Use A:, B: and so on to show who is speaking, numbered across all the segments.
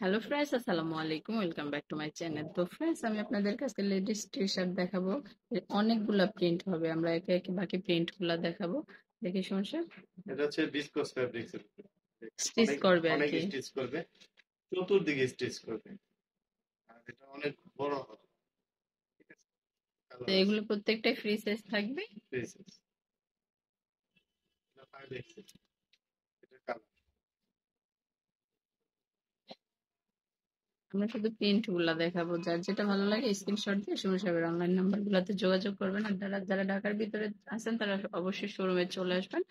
A: Hello friends, আসসালামু আলাইকুম। Welcome back to my channel. তো ফ্রেন্ডস, আমি আপনাদের কাছে লেডিস টি শার্ট দেখাবো। এর অনেকগুলা প্রিন্ট হবে, আমরা একে একে বাকি প্রিন্ট গুলা দেখাবো। দেখি সমস্যা
B: এটা হচ্ছে বিসকস ফ্যাব্রিক্স এর উপর।
A: স্টিচ
B: অনেক
A: করবে আর
B: অনেক
A: কি।
B: স্টিচ করবে, চতুর্দিকে স্টিচ করবে। আর এটা অনেক বড় হবে। ঠিক আছে,
A: তো
B: কালার আছে,
A: এগুলো প্রত্যেকটাই ফ্রি সাইজ থাকবে।
B: ফেসেস, এটা 5 এক্সেল, এটা কালার।
A: আমরা শুধু প্রিন্ট গুলা দেখাবো, যার যেটা ভালো লাগে স্ক্রিনশট দিয়ে সুমন সাহেবের অনলাইন নাম্বার গুলাতে যোগাযোগ করবেন। আর যারা যারা ঢাকার ভিতরে আছেন তারা অবশ্যই শোরুমে চলে আসবেন।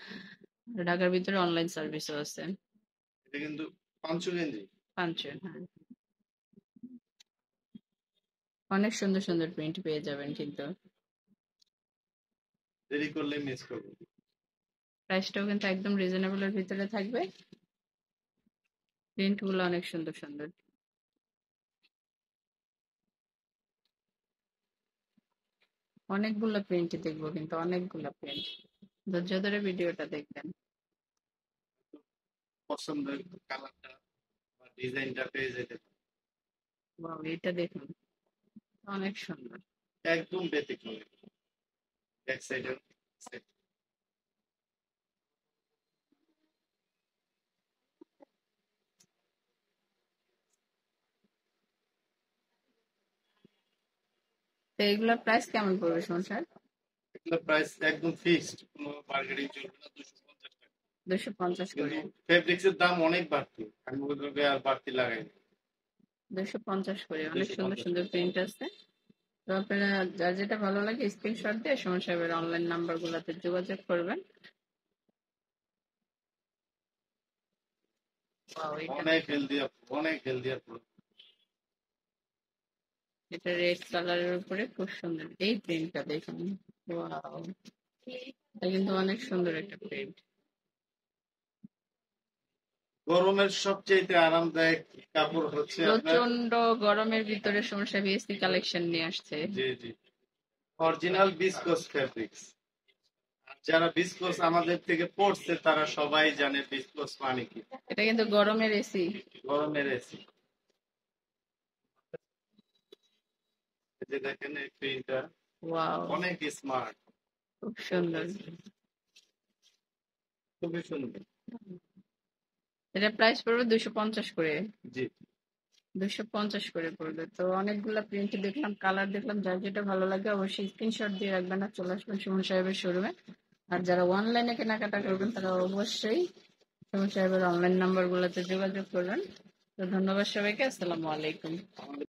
A: আর ঢাকার ভিতরে অনলাইন সার্ভিসও আছে।
B: এটা কিন্তু পাঞ্চগেঞ্জি।
A: পাঞ্চের, হ্যাঁ, অনেক সুন্দর সুন্দর প্রিন্ট পেয়ে যাবেন কিন্তু।
B: দেরি করলে মিস করবো।
A: প্রাইসটাও কিন্তু একদম রিজনেবলের ভিতরে থাকবে। প্রিন্ট গুলো অনেক সুন্দর সুন্দর। অনেকগুলো প্রিন্ট দেখবো কিন্তু, অনেকগুলো প্রিন্ট। ধৈর্য ধরে ভিডিওটা দেখবেন।
B: পছন্দের কালারটা বা ডিজাইনটা পেয়ে যেতে পারে।
A: ওয়াও, এটা দেখুন, অনেক সুন্দর।
B: একদম ব্যতিক্রম। ব্যাক সাইডের
A: তো এগুলোর প্রাইস কেমন পড়বে সংসার?
B: এগুলো প্রাইস একদম ফিক্সড, কোনো মার্কেটিং চলবে না। 250 টাকা।
A: 250
B: কিন্তু
A: করে।
B: ফেব্রিক্স এর দাম অনেক বাড়তি, আমি ওইভাবে আর বাড়তি লাগাইনি।
A: 250 করে, অনেক সুন্দর
B: 250
A: সুন্দর
B: টাকা।
A: প্রিন্ট আছে। তো আপনারা যার যেটা ভালো লাগে স্ক্রিনশট দিয়ে সুমন সাহেবের অনলাইন নাম্বার গুলাতে যোগাযোগ করবেন। ওয়াও, এটা
B: অনেক
A: দেখুন,
B: হেলদি, অনেক হেলদি।
A: এটা রেড কালারের উপরে খুব সুন্দর এই প্রিন্টটা দেখুন। ওয়াও, এটা কিন্তু অনেক সুন্দর একটা প্রিন্ট।
B: গরমের সবচেয়ে আরামদায়ক কাপড় হচ্ছে আপনার,
A: প্রচন্ড গরমের ভিতরে সমস্যা বিএসসি কালেকশন নিয়ে আসছে।
B: জি জি, অরিজিনাল বিসকস ফেব্রিক্স। আর যারা বিসকস আমাদের থেকে পড়ছে তারা সবাই জানে বিসকস মানে কি।
A: এটা কিন্তু গরমের এসি।
B: গরমের এসি। এই যে দেখেন এই প্রিন্টটা
A: ওয়াও,
B: অনেক স্মার্ট,
A: খুব সুন্দর।
B: খুবই সুন্দর।
A: এটা প্রাইস পড়বে 250 করে।
B: জি,
A: 250 করে পড়বে। তো অনেকগুলা প্রিন্ট দেখলাম, কালার দেখলাম, যার যেটা ভালো লাগে অবশ্যই স্ক্রিনশট দিয়ে রাখবেন আর চলে আসবেন সুমন সাহেবের শোরুমে। আর যারা অনলাইনে কেনাকাটা করবেন তারা অবশ্যই সুমন সাহেবের অনলাইন নাম্বার গুলোতে যোগাযোগ করবেন। তো ধন্যবাদ সবাইকে, আসসালামু আলাইকুম।
B: আমাদের